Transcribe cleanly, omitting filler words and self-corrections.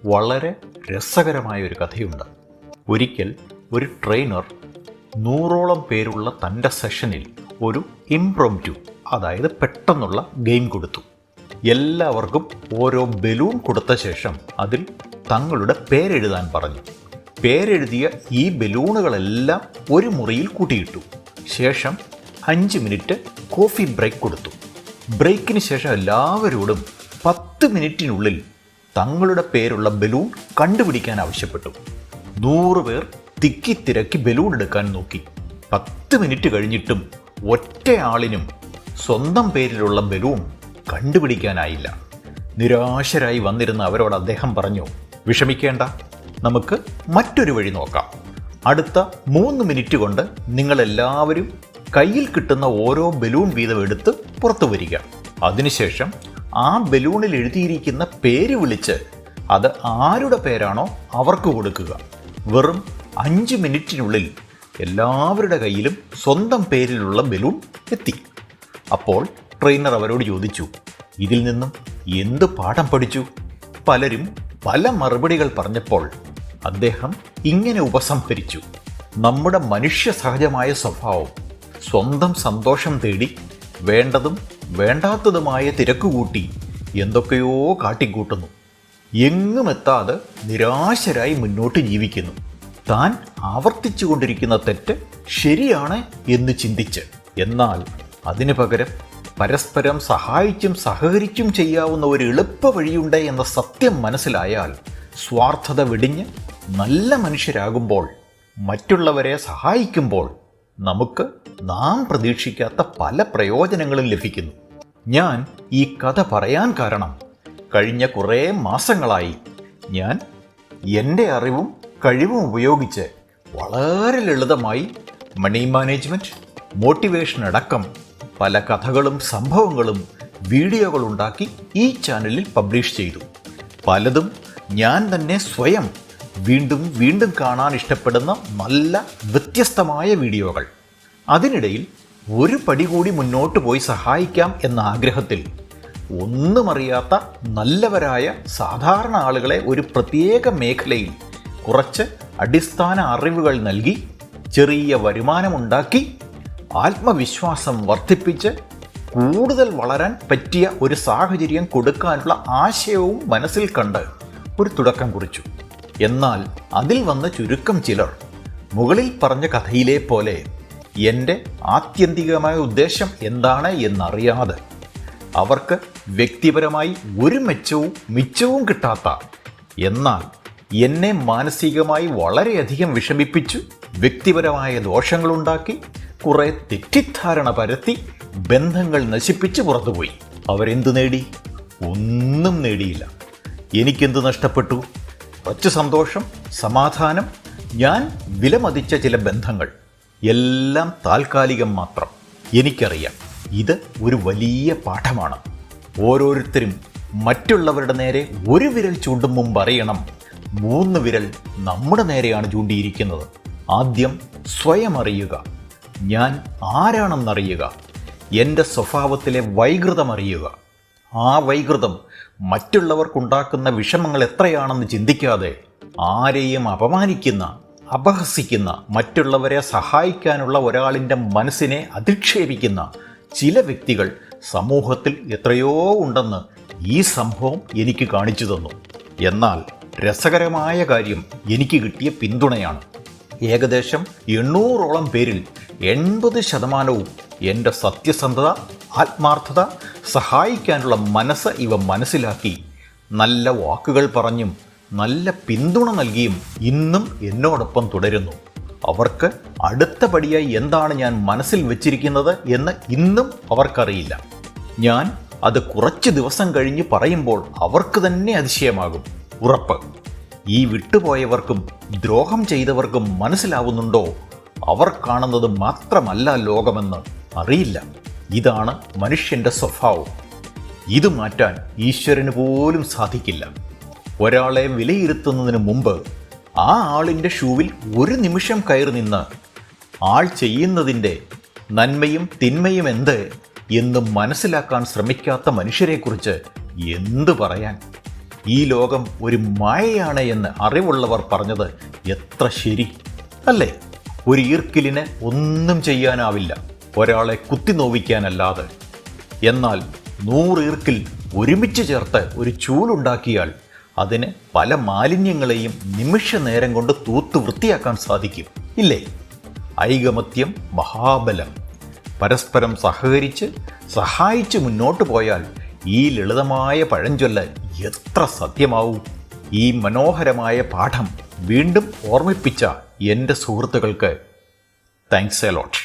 വളരെ രസകരമായ ഒരു കഥയുണ്ട്. ഒരിക്കൽ ഒരു ട്രെയിനർ 100ഓളം പേരുള്ള തൻ്റെ സെഷനിൽ ഒരു ഇംപ്രോംപ്റ്റു, അതായത് പെട്ടെന്നുള്ള ഗെയിം കൊടുത്തു. എല്ലാവർക്കും ഓരോ ബലൂൺ കൊടുത്ത ശേഷം അതിൽ തങ്ങളുടെ പേരെഴുതാൻ പറഞ്ഞു. പേരെഴുതിയ ഈ ബലൂണുകളെല്ലാം ഒരു മുറിയിൽ കൂട്ടിയിട്ടു. ശേഷം 5 മിനിറ്റ് കോഫി ബ്രേക്ക് കൊടുത്തു. ബ്രേക്കിന് ശേഷം എല്ലാവരോടും 10 മിനിറ്റിനുള്ളിൽ തങ്ങളുടെ പേരുള്ള ബലൂൺ കണ്ടുപിടിക്കാൻ ആവശ്യപ്പെട്ടു. 100 പേർ തിക്കിത്തിരക്കി ബലൂൺ എടുക്കാൻ നോക്കി. 10 മിനിറ്റ് കഴിഞ്ഞിട്ടും ഒറ്റയാളിനും സ്വന്തം പേരിലുള്ള ബലൂൺ കണ്ടുപിടിക്കാനായില്ല. നിരാശരായി വന്നിരുന്ന അവരോട് അദ്ദേഹം പറഞ്ഞു, വിഷമിക്കേണ്ട, നമുക്ക് മറ്റൊരു വഴി നോക്കാം. അടുത്ത 3 മിനിറ്റ് കൊണ്ട് നിങ്ങളെല്ലാവരും കയ്യിൽ കിട്ടുന്ന ഓരോ ബലൂൺ വീതം എടുത്ത് പുറത്തു വരിക. അതിനുശേഷം ആ ബലൂണിൽ എഴുതിയിരിക്കുന്ന പേര് വിളിച്ച് അത് ആരുടെ പേരാണോ അവർക്ക് കൊടുക്കുക. വെറും 5 മിനിറ്റിനുള്ളിൽ എല്ലാവരുടെ കയ്യിലും സ്വന്തം പേരിലുള്ള ബലൂൺ എത്തി. അപ്പോൾ ട്രെയിനർ അവരോട് ചോദിച്ചു, ഇതിൽ നിന്നും എന്ത് പാഠം പഠിച്ചു? പലരും പല മറുപടികൾ പറഞ്ഞപ്പോൾ അദ്ദേഹം ഇങ്ങനെ ഉപസംഹരിച്ചു, നമ്മുടെ മനുഷ്യ സഹജമായ സ്വഭാവം സ്വന്തം സന്തോഷം തേടി വേണ്ടതും വേണ്ടാത്തതുമായ തിരക്കുകൂട്ടി എന്തൊക്കെയോ കാട്ടിക്കൂട്ടുന്നു. എങ്ങുമെത്താതെ നിരാശരായി മുന്നോട്ട് ജീവിക്കുന്നു. താൻ ആവർത്തിച്ചു കൊണ്ടിരിക്കുന്ന തെറ്റ് ശരിയാണ് എന്ന് ചിന്തിച്ച്. എന്നാൽ അതിനു പകരം പരസ്പരം സഹായിച്ചും സഹകരിച്ചും ചെയ്യാവുന്ന ഒരു എളുപ്പ വഴിയുണ്ട് എന്ന സത്യം മനസ്സിലായാൽ സ്വാർത്ഥത വെടിഞ്ഞ് നല്ല മനുഷ്യരാകുമ്പോൾ, മറ്റുള്ളവരെ സഹായിക്കുമ്പോൾ നമുക്ക് നാം പ്രതീക്ഷിക്കാത്ത പല പ്രയോജനങ്ങളും ലഭിക്കുന്നു. ഞാൻ ഈ കഥ പറയാൻ കാരണം, കഴിഞ്ഞ കുറേ മാസങ്ങളായി ഞാൻ എൻ്റെ അറിവും കഴിവും ഉപയോഗിച്ച് വളരെ ലളിതമായി മണി മാനേജ്മെൻറ്റ്, മോട്ടിവേഷൻ അടക്കം പല കഥകളും സംഭവങ്ങളും വീഡിയോകളുണ്ടാക്കി ഈ ചാനലിൽ പബ്ലിഷ് ചെയ്തു. പലതും ഞാൻ തന്നെ സ്വയം വീണ്ടും വീണ്ടും കാണാൻ ഇഷ്ടപ്പെടുന്ന നല്ല വ്യത്യസ്തമായ വീഡിയോകൾ. അതിനിടയിൽ ഒരു പടി കൂടി മുന്നോട്ട് പോയി സഹായിക്കാം എന്ന ആഗ്രഹത്തിൽ ഒന്നുമറിയാത്ത നല്ലവരായ സാധാരണ ആളുകളെ ഒരു പ്രത്യേക മേഖലയിൽ കുറച്ച് അടിസ്ഥാന അറിവുകൾ നൽകി ചെറിയ വരുമാനമുണ്ടാക്കി ആത്മവിശ്വാസം വർദ്ധിപ്പിച്ച് കൂടുതൽ വളരാൻ പറ്റിയ ഒരു സാഹചര്യം കൊടുക്കാനുള്ള ആശയവും മനസ്സിൽ കണ്ട് ഒരു തുടക്കം കുറിച്ചു. എന്നാൽ അതിൽ വന്ന ചുരുക്കം ചിലർ മുകളിൽ പറഞ്ഞ കഥയിലെ പോലെ എൻ്റെ ആത്യന്തികമായ ഉദ്ദേശം എന്താണ് എന്നറിയാതെ, അവർക്ക് വ്യക്തിപരമായി ഒരു മിച്ചവും കിട്ടാത്ത, എന്നാൽ എന്നെ മാനസികമായി വളരെയധികം വിഷമിപ്പിച്ചു, വ്യക്തിപരമായ ദോഷങ്ങളുണ്ടാക്കി, കുറെ തെറ്റിദ്ധാരണ പരത്തി, ബന്ധങ്ങൾ നശിപ്പിച്ച് പുറത്തുപോയി. അവരെന്തു നേടി? ഒന്നും നേടിയില്ല. എനിക്കെന്ത് നഷ്ടപ്പെട്ടു? കുറച്ച് സന്തോഷം, സമാധാനം, ഞാൻ വിലമതിച്ച ചില ബന്ധങ്ങൾ. എല്ലാം താൽക്കാലികം മാത്രം. എനിക്കറിയാം, ഇത് ഒരു വലിയ പാഠമാണ്. ഓരോരുത്തരും മറ്റുള്ളവരുടെ നേരെ ഒരു വിരൽ ചൂണ്ടും മുമ്പ് അറിയണം, 3 വിരൽ നമ്മുടെ നേരെയാണ് ചൂണ്ടിയിരിക്കുന്നത്. ആദ്യം സ്വയം അറിയുക, ഞാൻ ആരാണെന്നറിയുക, എൻ്റെ സ്വഭാവത്തിലെ വൈകൃതം അറിയുക. ആ വൈകൃതം മറ്റുള്ളവർക്കുണ്ടാക്കുന്ന വിഷമങ്ങൾ എത്രയാണെന്ന് ചിന്തിക്കാതെ ആരെയും അപമാനിക്കുന്ന, അപഹസിക്കുന്ന, മറ്റുള്ളവരെ സഹായിക്കാനുള്ള ഒരാളിൻ്റെ മനസ്സിനെ അധിക്ഷേപിക്കുന്ന ചില വ്യക്തികൾ സമൂഹത്തിൽ എത്രയോ ഉണ്ടെന്ന് ഈ സംഭവം എനിക്ക് കാണിച്ചു തന്നു. എന്നാൽ രസകരമായ കാര്യം എനിക്ക് കിട്ടിയ പിന്തുണയാണ്. ഏകദേശം 800ഓളം പേരിൽ 80% എൻ്റെ സത്യസന്ധത, ആത്മാർത്ഥത, സഹായിക്കാനുള്ള മനസ്സ് ഇവ മനസ്സിലാക്കി നല്ല വാക്കുകൾ പറഞ്ഞും നല്ല പിന്തുണ നൽകിയും ഇന്നും എന്നോടൊപ്പം തുടരുന്നു. അവർക്ക് അടുത്ത പടിയായി എന്താണ് ഞാൻ മനസ്സിൽ വെച്ചിരിക്കുന്നത് എന്ന് ഇന്നും അവർക്കറിയില്ല. ഞാൻ അത് കുറച്ച് ദിവസം കഴിഞ്ഞ് പറയുമ്പോൾ അവർക്ക് തന്നെ അതിശയമാകും. ഉറപ്പ്, ഈ വിട്ടുപോയവർക്കും ദ്രോഹം ചെയ്തവർക്കും മനസ്സിലാവുന്നുണ്ടോ അവർ കാണുന്നത് മാത്രമല്ല ലോകമെന്ന്? അറിയില്ല. ഇതാണ് മനുഷ്യൻ്റെ സ്വഭാവം. ഇത് മാറ്റാൻ ഈശ്വരന് പോലും സാധിക്കില്ല. ഒരാളെ വിലയിരുത്തുന്നതിന് മുമ്പ് ആ ആളിൻ്റെ ഷൂവിൽ ഒരു നിമിഷം കയറി നിന്ന് ആൾ ചെയ്യുന്നതിൻ്റെ നന്മയും തിന്മയും എന്ത് എന്ന് മനസ്സിലാക്കാൻ ശ്രമിക്കാത്ത മനുഷ്യരെക്കുറിച്ച് എന്തു പറയാൻ? ഈ ലോകം ഒരു മായയാണ് എന്ന് അറിവുള്ളവർ പറഞ്ഞത് എത്ര ശരി അല്ലേ? ഒരു ഈർക്കിലിന് ഒന്നും ചെയ്യാനാവില്ല, ഒരാളെ കുത്തി നോവിക്കാനല്ലാതെ. എന്നാൽ 100 ഈർക്കിൽ ഒരുമിച്ച് ചേർത്ത് ഒരു ചൂലുണ്ടാക്കിയാൽ അതിന് പല മാലിന്യങ്ങളെയും നിമിഷ നേരം കൊണ്ട് തൂത്ത് വൃത്തിയാക്കാൻ സാധിക്കും, ഇല്ലേ? ഐകമത്യം മഹാബലം. പരസ്പരം സഹകരിച്ച് സഹായിച്ച് മുന്നോട്ട് പോയാൽ ഈ ലളിതമായ പഴഞ്ചൊല്ല് എത്ര സത്യമാവും. ഈ മനോഹരമായ പാഠം വീണ്ടും ഓർമ്മിപ്പിച്ച എൻ്റെ സുഹൃത്തുക്കൾക്ക് താങ്ക്സ് എ ലോട്ട്.